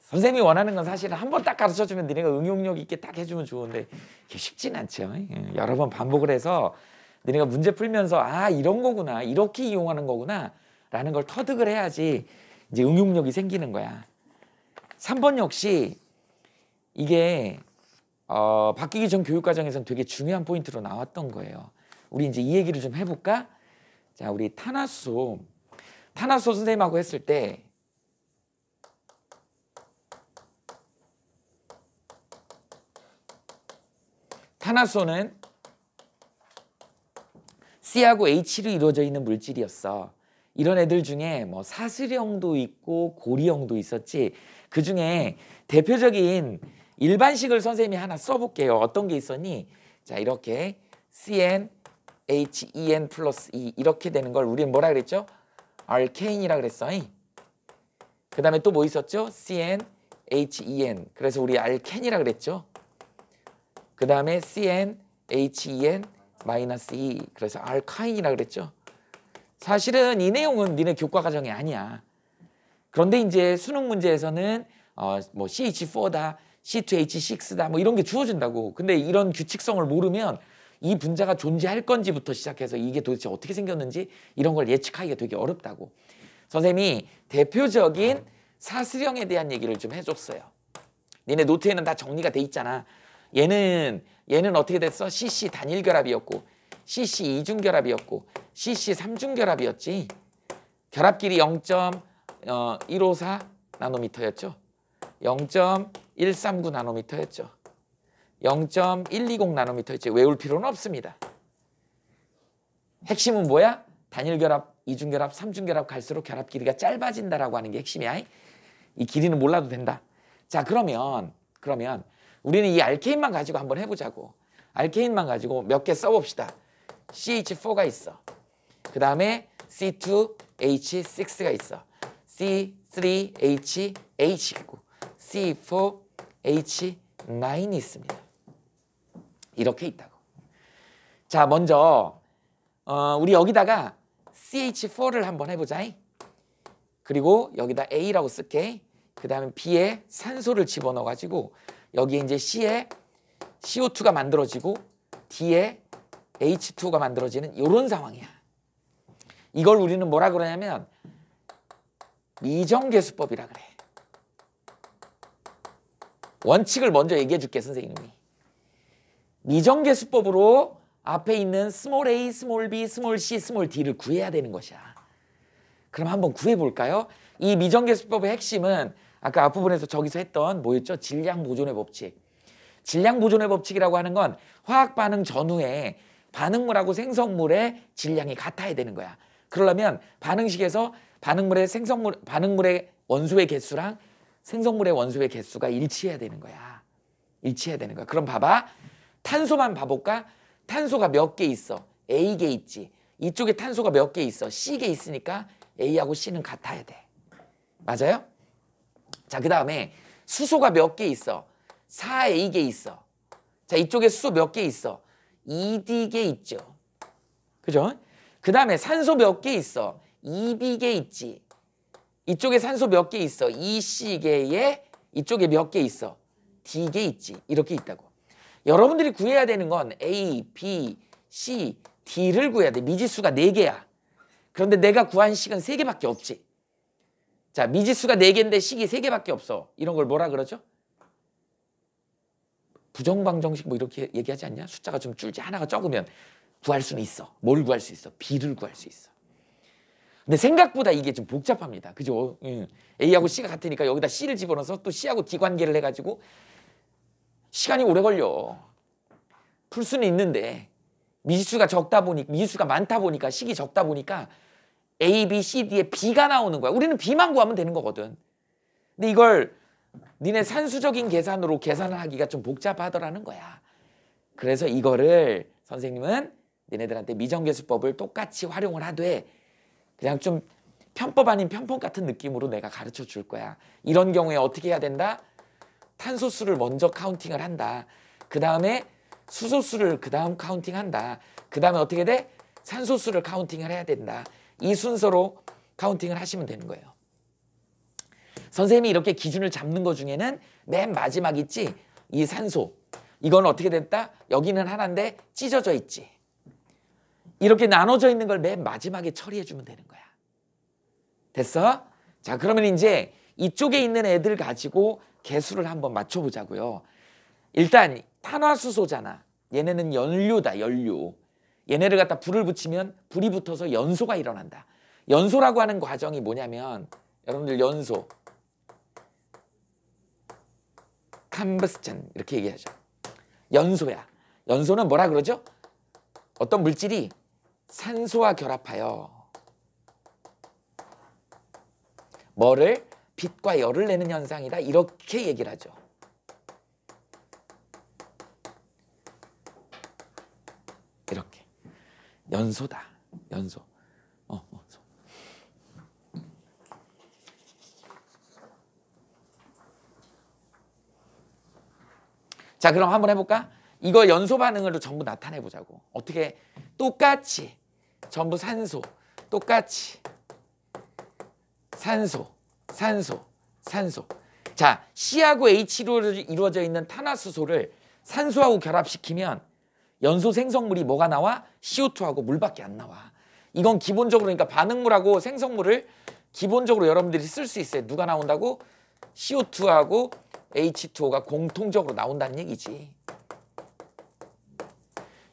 선생님이 원하는 건 사실은 한 번 딱 가르쳐주면 너네가 응용력 있게 딱 해주면 좋은데 그게 쉽진 않죠. 여러 번 반복을 해서 너네가 문제 풀면서 아 이런 거구나 이렇게 이용하는 거구나 라는 걸 터득을 해야지 이제 응용력이 생기는 거야. 3번 역시 이게 바뀌기 전 교육과정에서는 되게 중요한 포인트로 나왔던 거예요. 우리 이제 이 얘기를 좀 해볼까? 자, 우리 탄화수 선생님하고 했을 때 탄화수는 C하고 H로 이루어져 있는 물질이었어. 이런 애들 중에 뭐 사슬형도 있고 고리형도 있었지. 그 중에 대표적인 일반식을 선생님이 하나 써볼게요. 어떤 게 있었니? 자, 이렇게 CN, HEN 플러스 E 이렇게 되는 걸 우리는 뭐라 그랬죠? 알케인이라 그랬어. 그 다음에 또 뭐 있었죠? CN, HEN. 그래서 우리 알켄이라 그랬죠. 그 다음에 CN, HEN 마이너스 E. 그래서 알카인이라 그랬죠. 사실은 이 내용은 니네 교과 과정이 아니야. 그런데 이제 수능 문제에서는 뭐 CH4다, C2H6다 뭐 이런 게 주어진다고. 근데 이런 규칙성을 모르면 이 분자가 존재할 건지부터 시작해서 이게 도대체 어떻게 생겼는지 이런 걸 예측하기가 되게 어렵다고. 선생님이 대표적인 사슬형에 대한 얘기를 좀 해줬어요. 니네 노트에는 다 정리가 돼 있잖아. 얘는 어떻게 됐어? CC 단일결합이었고 CC 이중결합이었고 CC 삼중결합이었지. 결합길이 0.154 나노미터였죠. 0.139 나노미터였죠. 0.120 나노미터였지. 외울 필요는 없습니다. 핵심은 뭐야? 단일결합, 이중결합, 삼중결합 갈수록 결합 길이가 짧아진다라고 하는 게 핵심이야. 이 길이는 몰라도 된다. 자, 그러면 우리는 이 알케인만 가지고 한번 해보자고. 알케인만 가지고 몇 개 써봅시다. CH4가 있어. 그 다음에 C2H6가 있어. C3H8이 있고 C4H9이 있습니다. 이렇게 있다고. 자, 먼저 우리 여기다가 CH4를 한번 해보자. 그리고 여기다 A라고 쓸게. 그 다음에 B에 산소를 집어넣어가지고 여기에 이제 C에 CO2가 만들어지고 D에 H2가 만들어지는 이런 상황이야. 이걸 우리는 뭐라 그러냐면 미정계수법이라 그래. 원칙을 먼저 얘기해 줄게, 선생님이. 미정계수법으로 앞에 있는 스몰 a, 스몰 b, 스몰 c, 스몰 d를 구해야 되는 것이야. 그럼 한번 구해볼까요? 이 미정계수법의 핵심은 아까 앞부분에서 저기서 했던 뭐였죠? 질량보존의 법칙. 질량보존의 법칙이라고 하는 건 화학반응 전후에 반응물하고 생성물의 질량이 같아야 되는 거야. 그러려면 반응식에서 반응물의 원소의 개수랑 생성물의 원소의 개수가 일치해야 되는 거야. 일치해야 되는 거야. 그럼 봐봐. 탄소만 봐볼까? 탄소가 몇 개 있어? A개 있지. 이쪽에 탄소가 몇 개 있어? C개 있으니까 A하고 C는 같아야 돼. 맞아요? 자, 그 다음에 수소가 몇 개 있어? 4A개 있어. 자, 이쪽에 수소 몇 개 있어? 2D개 있죠. 그죠? 그 다음에 산소 몇 개 있어? 2B개 있지. 이쪽에 산소 몇 개 있어? 2C개에 이쪽에 몇 개 있어? D개 있지. 이렇게 있다고. 여러분들이 구해야 되는 건 A, B, C, D를 구해야 돼. 미지수가 4개야. 그런데 내가 구한 식은 3개밖에 없지. 자, 미지수가 4개인데 식이 3개밖에 없어. 이런 걸 뭐라 그러죠? 부정방정식 뭐 이렇게 얘기하지 않냐? 숫자가 좀 줄지 하나가 적으면 구할 수는 있어. 뭘 구할 수 있어? B를 구할 수 있어. 근데 생각보다 이게 좀 복잡합니다. 그죠? A하고 C가 같으니까 여기다 C를 집어넣어서 또 C하고 D 관계를 해가지고 시간이 오래 걸려. 풀 수는 있는데 미지수가 많다 보니까 식이 적다 보니까 A, B, C, D에 B가 나오는 거야. 우리는 B만 구하면 되는 거거든. 근데 이걸 니네 산수적인 계산으로 계산을 하기가 좀 복잡하더라는 거야. 그래서 이거를 선생님은 니네들한테 미정계수법을 똑같이 활용을 하되 그냥 좀 편법 아닌 편법 같은 느낌으로 내가 가르쳐 줄 거야. 이런 경우에 어떻게 해야 된다? 탄소수를 먼저 카운팅을 한다. 그 다음에 수소수를 그 다음 카운팅한다. 그 다음에 어떻게 돼? 산소수를 카운팅을 해야 된다. 이 순서로 카운팅을 하시면 되는 거예요. 선생님이 이렇게 기준을 잡는 것 중에는 맨 마지막 있지? 이 산소. 이건 어떻게 됐다? 여기는 하나인데 찢어져 있지. 이렇게 나눠져 있는 걸 맨 마지막에 처리해 주면 되는 거야. 됐어? 자, 그러면 이제 이쪽에 있는 애들 가지고 개수를 한번 맞춰보자고요. 일단 탄화수소잖아. 얘네는 연료다, 연료. 얘네를 갖다 불을 붙이면 불이 붙어서 연소가 일어난다. 연소라고 하는 과정이 뭐냐면 여러분들 연소, 컴버스천 이렇게 얘기하죠. 연소야. 연소는 뭐라 그러죠? 어떤 물질이 산소와 결합하여 뭐를? 빛과 열을 내는 현상이다. 이렇게 얘기를 하죠. 이렇게. 연소다. 연소. 자, 그럼 한번 해볼까? 이거 연소 반응으로 전부 나타내 보자고. 어떻게? 똑같이 전부 산소, 똑같이 산소, 산소, 산소. 자, C하고 H로 이루어져 있는 탄화수소를 산소하고 결합시키면 연소 생성물이 뭐가 나와? CO2하고 물밖에 안 나와. 이건 기본적으로 그러니까 반응물하고 생성물을 기본적으로 여러분들이 쓸 수 있어요. 누가 나온다고? CO2하고 H2O가 공통적으로 나온다는 얘기지.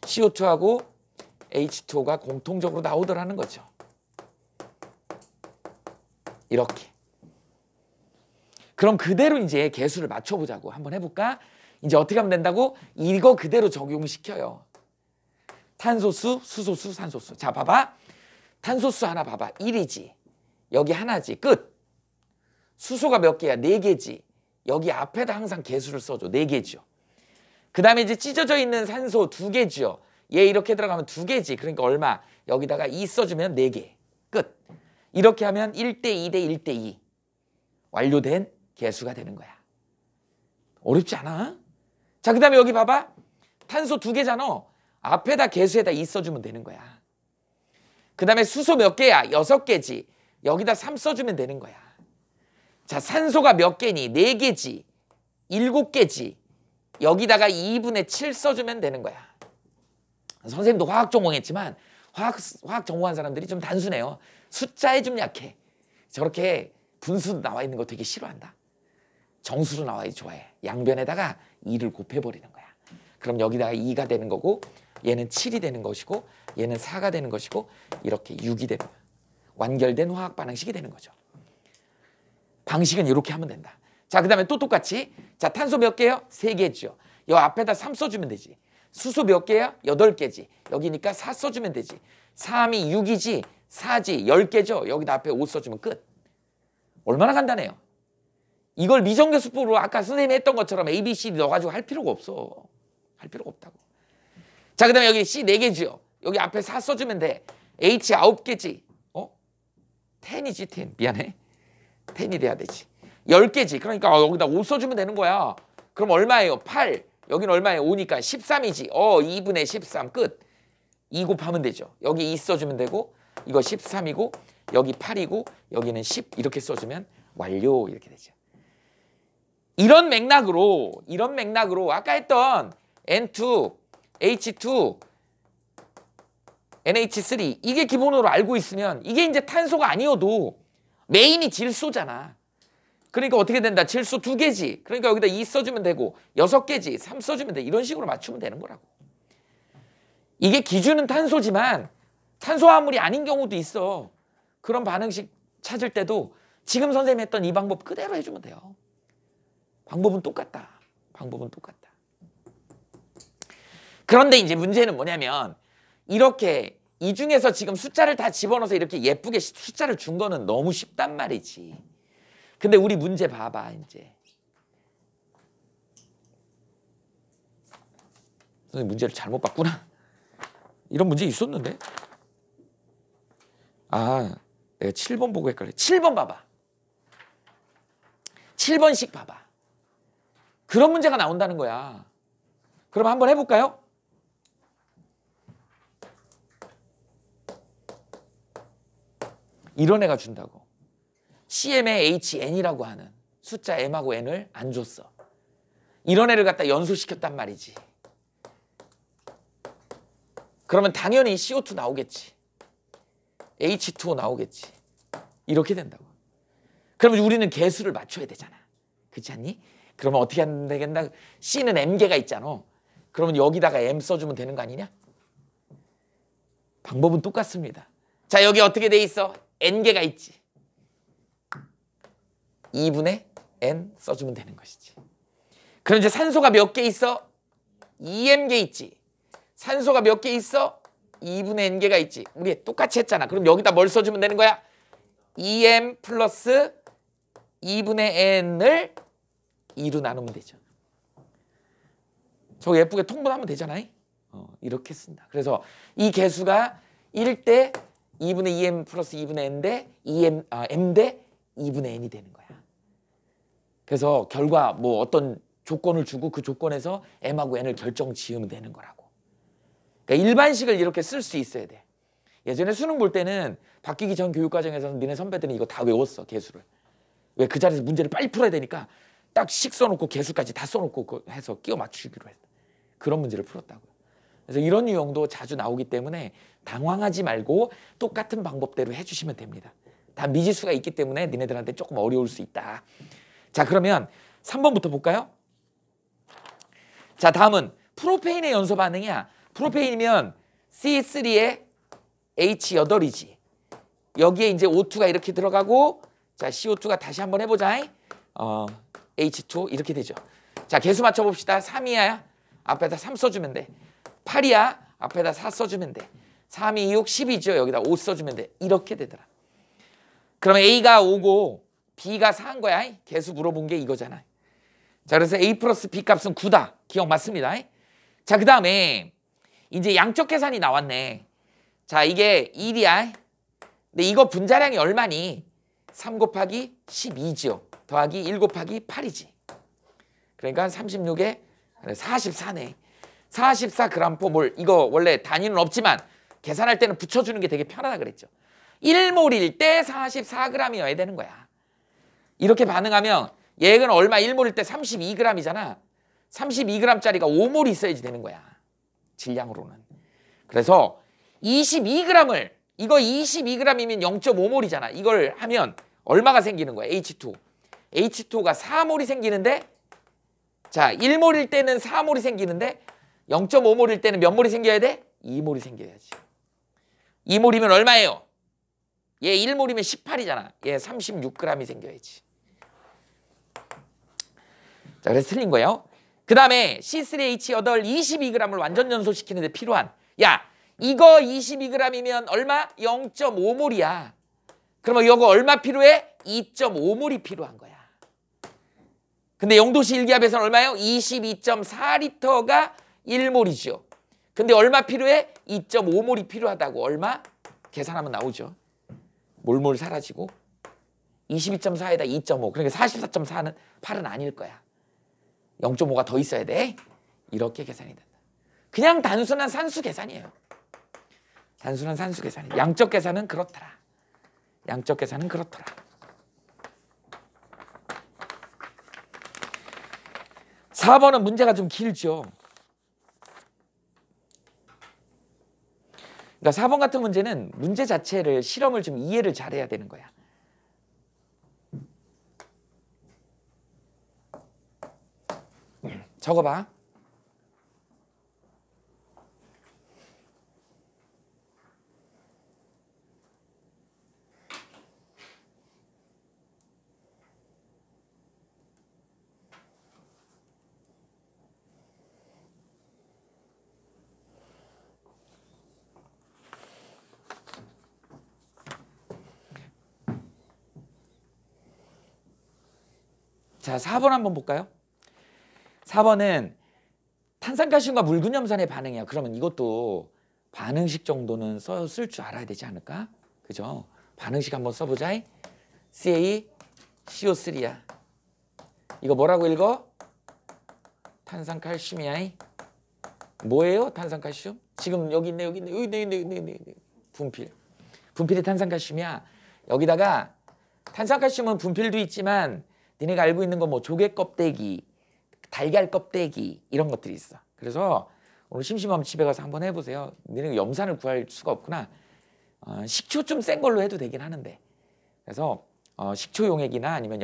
CO2하고 H2O가 공통적으로 나오더라는 거죠. 이렇게. 그럼 그대로 이제 개수를 맞춰보자고. 한번 해볼까? 이제 어떻게 하면 된다고? 이거 그대로 적용시켜요. 탄소수, 수소수, 산소수. 자, 봐봐. 탄소수 하나 봐봐. 1이지. 여기 하나지. 끝. 수소가 몇 개야? 4개지. 여기 앞에다 항상 개수를 써줘. 4개죠. 그 다음에 이제 찢어져 있는 산소 2개죠. 얘 이렇게 들어가면 2개지. 그러니까 얼마? 여기다가 2 써주면 4개. 끝. 이렇게 하면 1대 2대 1대 2. 완료된 개수가 되는 거야. 어렵지 않아? 자, 그 다음에 여기 봐봐. 탄소 2개잖아. 앞에다 개수에다 2 써주면 되는 거야. 그 다음에 수소 몇 개야? 6개지. 여기다 3 써주면 되는 거야. 자, 산소가 몇 개니? 4개지. 7개지. 여기다가 2분의 7 써주면 되는 거야. 선생님도 화학 전공했지만 화학 전공한 사람들이 좀 단순해요. 숫자에 좀 약해. 저렇게 분수 나와 있는 거 되게 싫어한다. 정수로 나와야지 좋아해. 양변에다가 2를 곱해버리는 거야. 그럼 여기다가 2가 되는 거고 얘는 7이 되는 것이고 얘는 4가 되는 것이고 이렇게 6이 되는 거야. 완결된 화학 반응식이 되는 거죠. 방식은 이렇게 하면 된다. 자, 그 다음에 또 똑같이. 자, 탄소 몇 개요? 3개죠. 여 앞에다 3 써주면 되지. 수소 몇 개야? 8개지. 여기니까 4 써주면 되지. 3이 6이지. 4지. 10개죠. 여기다 앞에 5 써주면 끝. 얼마나 간단해요. 이걸 미정계수법으로 아까 선생님이 했던 것처럼 A, B, C 넣어가지고 할 필요가 없어. 할 필요가 없다고. 자, 그 다음에 여기 C 4개죠. 여기 앞에 4 써주면 돼. H 9개지. 10이지 10. 미안해. 10이 돼야 되지. 10개지. 그러니까 여기다 5 써주면 되는 거야. 그럼 얼마예요? 8. 여기는 얼마예요? 5니까 13이지. 2분의 13 끝. 2 곱하면 되죠. 여기 2 써주면 되고 이거 13이고 여기 8이고 여기는 10 이렇게 써주면 완료 이렇게 되죠. 이런 맥락으로 아까 했던 N2, H2, NH3 이게 기본으로 알고 있으면 이게 이제 탄소가 아니어도 메인이 질소잖아. 그러니까 어떻게 된다? 질소 2개지. 그러니까 여기다 2 써주면 되고 6개지. 3 써주면 돼. 이런 식으로 맞추면 되는 거라고. 이게 기준은 탄소지만 탄소화합물이 아닌 경우도 있어. 그런 반응식 찾을 때도 지금 선생님이 했던 이 방법 그대로 해주면 돼요. 방법은 똑같다. 방법은 똑같다. 그런데 이제 문제는 뭐냐면 이렇게 이 중에서 지금 숫자를 다 집어넣어서 이렇게 예쁘게 숫자를 준 거는 너무 쉽단 말이지. 근데 우리 문제 봐봐 이제. 선생님 문제를 잘못 봤구나. 이런 문제 있었는데. 내가 7번 보고 헷갈려. 7번 봐봐. 7번씩 봐봐. 그런 문제가 나온다는 거야. 그럼 한번 해볼까요? 이런 애가 준다고. CM의 HN이라고 하는 숫자 M하고 N을 안 줬어. 이런 애를 갖다 연소시켰단 말이지. 그러면 당연히 CO2 나오겠지. H2O 나오겠지. 이렇게 된다고. 그러면 우리는 개수를 맞춰야 되잖아. 그렇지 않니? 그러면 어떻게 하면 되겠나? C는 M개가 있잖아. 그러면 여기다가 M 써주면 되는 거 아니냐? 방법은 똑같습니다. 자, 여기 어떻게 돼 있어? N개가 있지. 2분의 N 써주면 되는 것이지. 그럼 이제 산소가 몇 개 있어? 2M개 있지. 산소가 몇 개 있어? 2분의 N개가 있지. 우리 똑같이 했잖아. 그럼 여기다 뭘 써주면 되는 거야? 2M 플러스 2분의 N을 2로 나누면 되죠. 저거 예쁘게 통분하면 되잖아. 이렇게 쓴다. 그래서 이 개수가 1대 2분의 2M 플러스 2분의 N 대 2M, M 대 2분의 N이 되는 거야. 그래서 결과 뭐 어떤 조건을 주고 그 조건에서 M하고 N을 결정 지으면 되는 거라고. 그러니까 일반식을 이렇게 쓸 수 있어야 돼. 예전에 수능 볼 때는 바뀌기 전 교육과정에서는 니네 선배들은 이거 다 외웠어, 개수를. 왜? 그 자리에서 문제를 빨리 풀어야 되니까 딱 식 써놓고 개수까지 다 써놓고 해서 끼워 맞추기로 했다. 그런 문제를 풀었다고요. 그래서 이런 유형도 자주 나오기 때문에 당황하지 말고 똑같은 방법대로 해주시면 됩니다. 다 미지수가 있기 때문에 니네들한테 조금 어려울 수 있다. 자, 그러면 3번부터 볼까요? 자, 다음은 프로페인의 연소 반응이야. 프로페인이면 C3에 H8이지. 여기에 이제 O2가 이렇게 들어가고, 자, CO2가 다시 한번 해보자. H2O 이렇게 되죠. 자, 개수 맞춰봅시다. 3이야. 앞에다 3 써주면 돼. 8이야. 앞에다 4 써주면 돼. 3, 2, 6, 10이죠. 여기다 5 써주면 돼. 이렇게 되더라. 그러면 A가 5고 B가 4인 거야. 개수 물어본 게 이거잖아. 자, 그래서 A 플러스 B 값은 9다. 기억 맞습니다. 자, 그 다음에 이제 양적 계산이 나왔네. 자, 이게 1이야. 근데 이거 분자량이 얼마니? 3 곱하기 12죠. 더하기 1 곱하기 8이지. 그러니까 36에 44네. 44g/몰. 이거 원래 단위는 없지만 계산할 때는 붙여주는 게 되게 편하다 그랬죠. 1몰일 때 44g이어야 되는 거야. 이렇게 반응하면 얘는 얼마? 1몰일 때 32g이잖아. 32g짜리가 5몰 있어야지 되는 거야. 질량으로는. 그래서 22g을, 이거 22g이면 0.5몰이잖아. 이걸 하면 얼마가 생기는 거야? H2O. H2O가 4몰이 생기는데, 자, 1몰일 때는 4몰이 생기는데 0.5몰일 때는 몇 몰이 생겨야 돼? 2몰이 생겨야지. 2몰이면 얼마예요? 얘 1몰이면 18이잖아. 얘 36g이 생겨야지. 자, 그래서 틀린 거예요. 그 다음에 C3H8 22g을 완전 연소시키는 데 필요한, 야, 이거 22g이면 얼마? 0.5몰이야. 그러면 이거 얼마 필요해? 2.5몰이 필요한 거야. 근데 영도시 일기압에서는 얼마예요? 22.4리터가 1몰이죠. 근데 얼마 필요해? 2.5몰이 필요하다고. 얼마? 계산하면 나오죠. 몰몰 사라지고 22.4에다 2.5. 그러니까 44.4는 8은 아닐 거야. 0.5가 더 있어야 돼. 이렇게 계산이 된다. 그냥 단순한 산수 계산이에요. 단순한 산수 계산이. 양적 계산은 그렇더라. 양적 계산은 그렇더라. 4번은 문제가 좀 길죠. 그러니까 4번 같은 문제는 문제 자체를, 실험을 좀 이해를 잘해야 되는 거야. 적어봐. 자, 4번 한번 볼까요? 4번은 탄산칼슘과 물근염산의 반응이야. 그러면 이것도 반응식 정도는 쓸 줄 알아야 되지 않을까? 그죠? 반응식 한번 써보자. CaCO3야. 이거 뭐라고 읽어? 탄산칼슘이야. 뭐예요? 탄산칼슘? 지금 여기 있네, 여기 있네, 여기 있네. 분필이 탄산칼슘이야. 여기다가 탄산칼슘은 분필도 있지만 니네가 알고 있는 건 뭐 조개 껍데기, 달걀 껍데기 이런 것들이 있어. 그래서 오늘 심심하면 집에 가서 한번 해보세요. 니네가 염산을 구할 수가 없구나. 식초 좀 센 걸로 해도 되긴 하는데. 그래서 식초 용액이나 아니면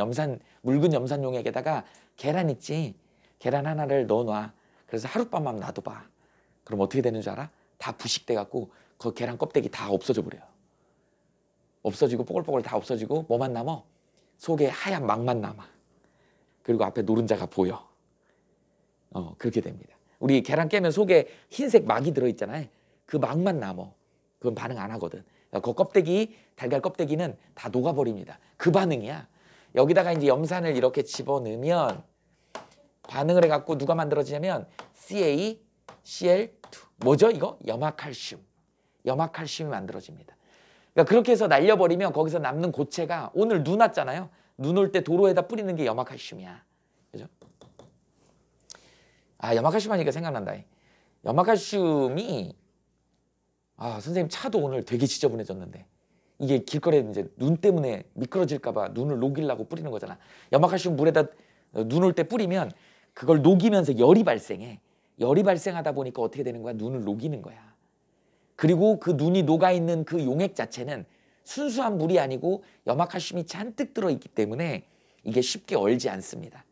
묽은 염산 용액에다가 계란 있지? 계란 하나를 넣어놔. 그래서 하룻밤만 놔둬봐. 그럼 어떻게 되는 줄 알아? 다 부식돼 갖고 그 계란 껍데기 다 없어져 버려요. 없어지고 뽀글뽀글 다 없어지고 뭐만 남아? 속에 하얀 막만 남아. 그리고 앞에 노른자가 보여. 그렇게 됩니다. 우리 계란 깨면 속에 흰색 막이 들어있잖아요. 그 막만 남아. 그건 반응 안 하거든. 그 껍데기, 달걀 껍데기는 다 녹아버립니다. 그 반응이야. 여기다가 이제 염산을 이렇게 집어넣으면 반응을 해갖고 누가 만들어지냐면 CaCl2. 뭐죠 이거? 염화칼슘. 염화칼슘이 만들어집니다. 그러니까 그렇게 해서 날려버리면 거기서 남는 고체가 오늘 눈 왔잖아요. 눈 올 때 도로에다 뿌리는 게 염화칼슘이야. 그죠? 염화칼슘 하니까 생각난다. 염화칼슘이 선생님 차도 오늘 되게 지저분해졌는데 이게 길거리에 이제 눈 때문에 미끄러질까 봐 눈을 녹이려고 뿌리는 거잖아. 염화칼슘 물에다 눈 올 때 뿌리면 그걸 녹이면서 열이 발생해. 열이 발생하다 보니까 어떻게 되는 거야? 눈을 녹이는 거야. 그리고 그 눈이 녹아있는 그 용액 자체는 순수한 물이 아니고 염화칼슘이 잔뜩 들어있기 때문에 이게 쉽게 얼지 않습니다.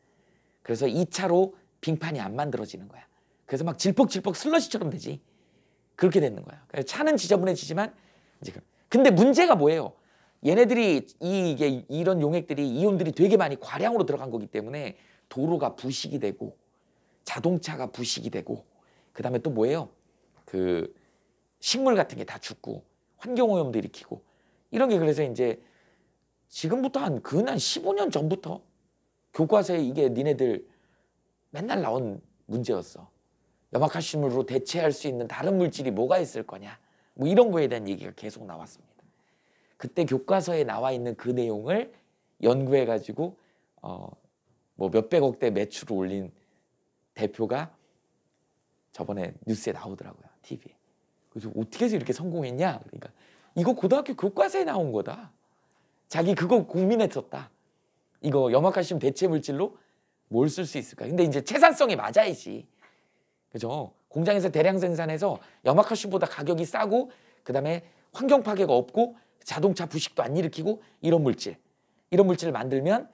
그래서 2차로 빙판이 안 만들어지는 거야. 그래서 막 질퍽질퍽 슬러시처럼 되지. 그렇게 되는 거야. 차는 지저분해지지만 근데 문제가 뭐예요? 얘네들이 이런 용액들이 이온들이 되게 많이 과량으로 들어간 거기 때문에 도로가 부식이 되고 자동차가 부식이 되고 그다음에 또 뭐예요? 그 식물 같은 게 다 죽고 환경오염도 일으키고 이런 게 그래서 이제 지금부터 한 15년 전부터 교과서에 이게 니네들 맨날 나온 문제였어. 염화칼슘으로 대체할 수 있는 다른 물질이 뭐가 있을 거냐. 뭐 이런 거에 대한 얘기가 계속 나왔습니다. 그때 교과서에 나와 있는 그 내용을 연구해가지고 뭐 몇백억대 매출을 올린 대표가 저번에 뉴스에 나오더라고요. TV에. 그래서 어떻게 해서 이렇게 성공했냐? 그러니까 이거 고등학교 교과서에 나온 거다. 자기 그거 고민했었다. 이거 염화칼슘 대체 물질로 뭘 쓸 수 있을까? 근데 이제 채산성이 맞아야지. 그죠? 공장에서 대량 생산해서 염화칼슘보다 가격이 싸고 그다음에 환경 파괴가 없고 자동차 부식도 안 일으키고 이런 물질을 만들면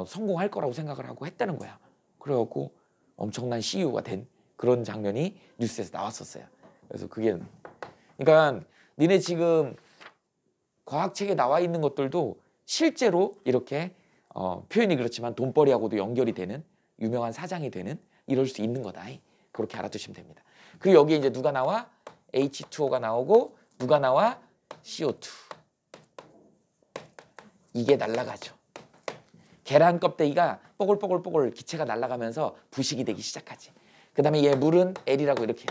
성공할 거라고 생각을 하고 했다는 거야. 그래갖고 엄청난 CEO가 된 그런 장면이 뉴스에서 나왔었어요. 그래서 그게 그러니까 니네 지금 과학책에 나와 있는 것들도 실제로 이렇게 표현이 그렇지만 돈벌이하고도 연결이 되는 유명한 사장이 되는 이럴 수 있는 거다. 그렇게 알아두시면 됩니다. 그리고 여기에 이제 누가 나와? H2O가 나오고 누가 나와? CO2. 이게 날아가죠. 계란 껍데기가 뽀글뽀글뽀글 기체가 날아가면서 부식이 되기 시작하지. 그 다음에 얘 물은 L이라고 이렇게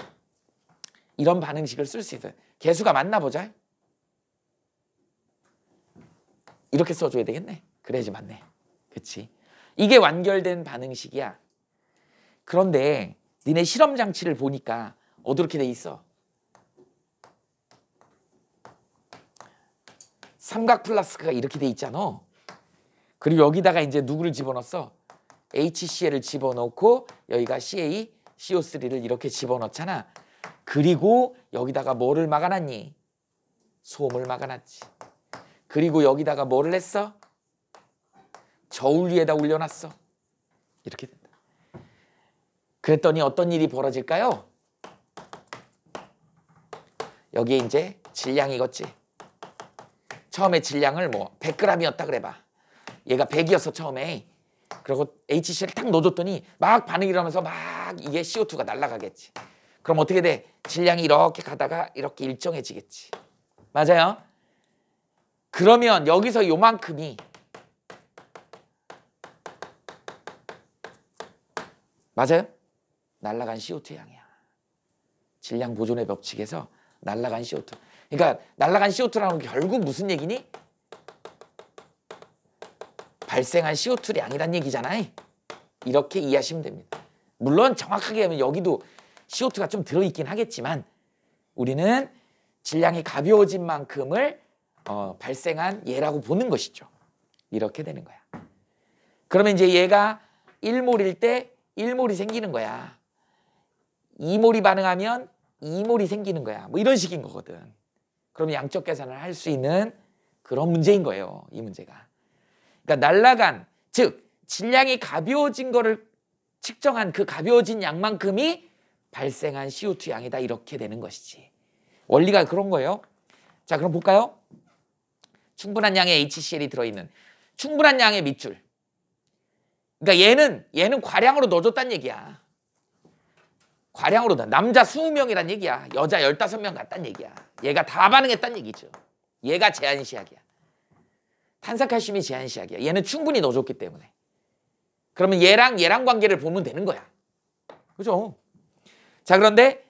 이런 반응식을 쓸 수 있어요. 개수가 맞나 보자. 이렇게 써줘야 되겠네. 그래야지 맞네. 그치? 이게 완결된 반응식이야. 그런데 니네 실험 장치를 보니까 어떻게 돼 있어? 삼각 플라스크가 이렇게 돼 있잖아. 그리고 여기다가 이제 누구를 집어넣었어? HCl을 집어넣고 여기가 CA, CO3를 이렇게 집어넣잖아. 그리고 여기다가 뭐를 막아놨니? 소음을 막아놨지. 그리고 여기다가 뭐를 했어? 저울 위에다 올려놨어. 이렇게 된다. 그랬더니 어떤 일이 벌어질까요? 여기에 이제 질량이겠지. 처음에 질량을 뭐 100g이었다 그래봐. 얘가 100이었어 처음에. 그리고 HCl을 탁 넣어줬더니 막 반응이 일어나면서 막 이게 CO2가 날아가겠지. 그럼 어떻게 돼? 질량이 이렇게 가다가 이렇게 일정해지겠지. 맞아요? 그러면 여기서 요만큼이 맞아요? 날아간 CO2 양이야. 질량 보존의 법칙에서 날아간 CO2. 그러니까 날아간 CO2라는 게 결국 무슨 얘기니? 발생한 CO2 양이란 얘기잖아요. 이렇게 이해하시면 됩니다. 물론 정확하게 하면 여기도 CO2가 좀 들어있긴 하겠지만 우리는 질량이 가벼워진 만큼을 발생한 예라고 보는 것이죠. 이렇게 되는 거야. 그러면 이제 얘가 1몰일 때 1몰이 생기는 거야. 2몰이 반응하면 2몰이 생기는 거야. 뭐 이런 식인 거거든. 그럼 양적 계산을 할 수 있는 그런 문제인 거예요. 이 문제가. 그러니까 날아간, 즉 질량이 가벼워진 거를 측정한 그 가벼워진 양만큼이 발생한 CO2 양이다. 이렇게 되는 것이지. 원리가 그런 거예요. 자, 그럼 볼까요? 충분한 양의 HCl이 들어있는 충분한 양의 밑줄. 그러니까 얘는 과량으로 넣어줬다는 얘기야. 과량으로 남자 20명이란 얘기야. 여자 15명 같다는 얘기야. 얘가 다 반응했다는 얘기죠. 얘가 제한시약이야. 탄산칼슘이 제한시약이야. 얘는 충분히 넣어줬기 때문에. 그러면 얘랑 관계를 보면 되는 거야. 그죠? 자, 그런데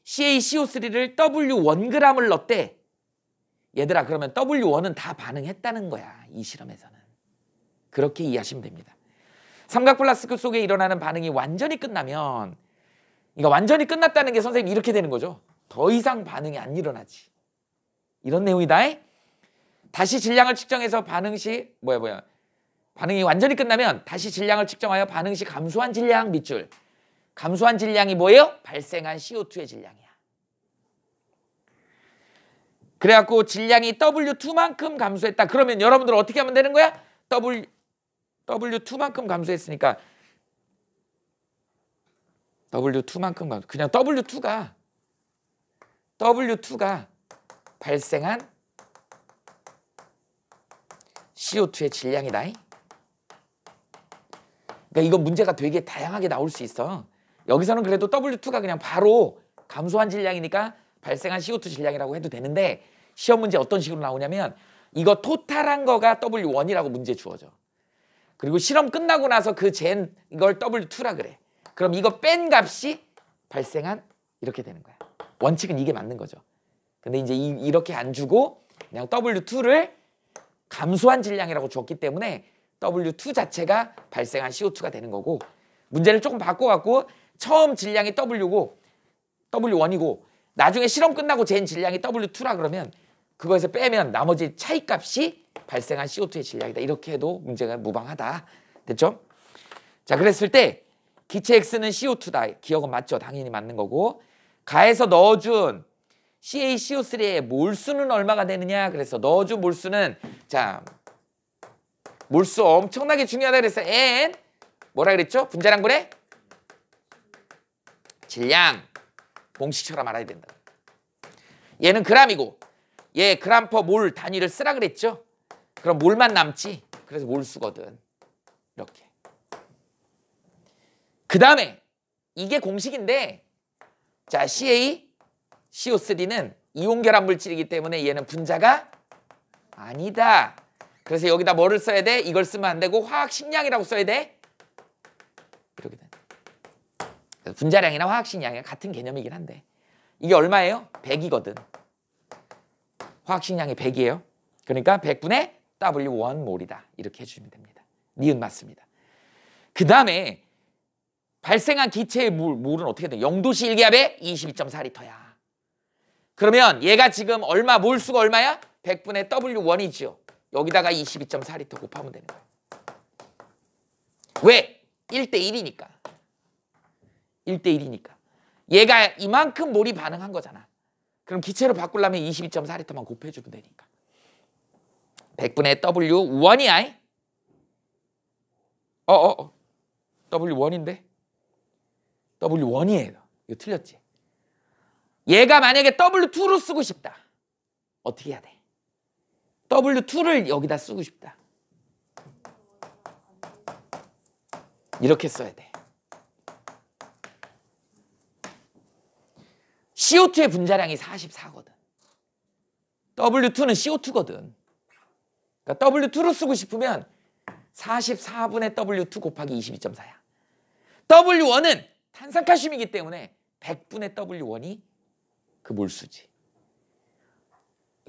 CaCO3를 W1g을 넣었대. 얘들아, 그러면 W1은 다 반응했다는 거야. 이 실험에서는. 그렇게 이해하시면 됩니다. 삼각 플라스크 속에 일어나는 반응이 완전히 끝나면, 그러니까 완전히 끝났다는 게 선생님 이렇게 되는 거죠. 더 이상 반응이 안 일어나지. 이런 내용이다. 다시 질량을 측정해서 반응 시 반응이 완전히 끝나면 다시 질량을 측정하여 반응 시 감소한 질량 밑줄. 감소한 질량이 뭐예요? 발생한 CO2의 질량이야. 그래갖고 질량이 W2만큼 감소했다. 그러면 여러분들 어떻게 하면 되는 거야? W2만큼 감소했으니까 W2만큼 감소. 그냥 W2가 발생한 CO2의 질량이다. 그러니까 이거 문제가 되게 다양하게 나올 수 있어. 여기서는 그래도 W2가 그냥 바로 감소한 질량이니까 발생한 CO2 질량이라고 해도 되는데, 시험 문제 어떤 식으로 나오냐면 이거 토탈한 거가 W1이라고 문제 주어져. 그리고 실험 끝나고 나서 이걸 W2라 그래. 그럼 이거 뺀 값이 발생한 이렇게 되는 거야. 원칙은 이게 맞는 거죠. 근데 이제 이렇게 안 주고 그냥 W2를 감소한 질량이라고 줬기 때문에 W2 자체가 발생한 CO2가 되는 거고, 문제를 조금 바꿔갖고 처음 질량이 W1이고 나중에 실험 끝나고 잰 질량이 W2라 그러면 그거에서 빼면 나머지 차이값이 발생한 CO2의 질량이다. 이렇게 해도 문제가 무방하다. 됐죠? 자, 그랬을 때 기체 X는 CO2다. 기억은 맞죠? 당연히 맞는 거고, 가해서 넣어준 CaCO3의 몰수는 얼마가 되느냐? 그래서 넣어준 몰수는, 자, 몰수 엄청나게 중요하다 그래서 N 뭐라 그랬죠? 분자량분의 질량. 공식처럼 알아야 된다. 얘는 g이고 얘 그램 퍼 몰 단위를 쓰라 그랬죠? 그럼 몰만 남지. 그래서 몰수거든. 이렇게. 그 다음에 이게 공식인데, 자, CaCO3는 이온결합 물질이기 때문에 얘는 분자가 아니다. 그래서 여기다 뭐를 써야 돼? 이걸 쓰면 안 되고 화학식량이라고 써야 돼. 이렇게 돼. 분자량이나 화학식량이 같은 개념이긴 한데 이게 얼마예요? 100이거든. 화학식량이 100이에요. 그러니까 100분의 W1몰이다. 이렇게 해주시면 됩니다. 니은 맞습니다. 그 다음에 발생한 기체의 몰은 어떻게 돼? 0도씨 1기압에 22.4리터야. 그러면 얘가 지금 얼마, 몰수가 얼마야? 100분의 W1이죠. 여기다가 22.4리터 곱하면 되는 거야. 왜? 1대1이니까. 1대1이니까. 얘가 이만큼 몰이 반응한 거잖아. 그럼 기체로 바꾸려면 22.4리터만 곱해주면 되니까. 100분의 W1이야. W1인데? W1이에요. 이거 틀렸지? 얘가 만약에 W2로 쓰고 싶다. 어떻게 해야 돼? W2를 여기다 쓰고 싶다. 이렇게 써야 돼. CO2의 분자량이 44거든. W2는 CO2거든. 그러니까 W2로 쓰고 싶으면 44분의 W2 곱하기 22.4야. W1은 탄산칼슘이기 때문에 100분의 W1이 그 몰수지.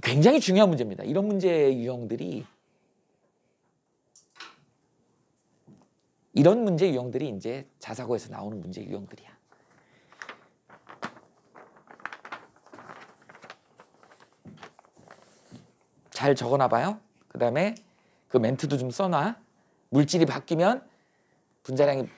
굉장히 중요한 문제입니다. 이런 문제 유형들이 이제 자사고에서 나오는 문제 유형들이야. 잘 적어놔봐요. 그 다음에 그 멘트도 좀 써놔. 물질이 바뀌면 분자량이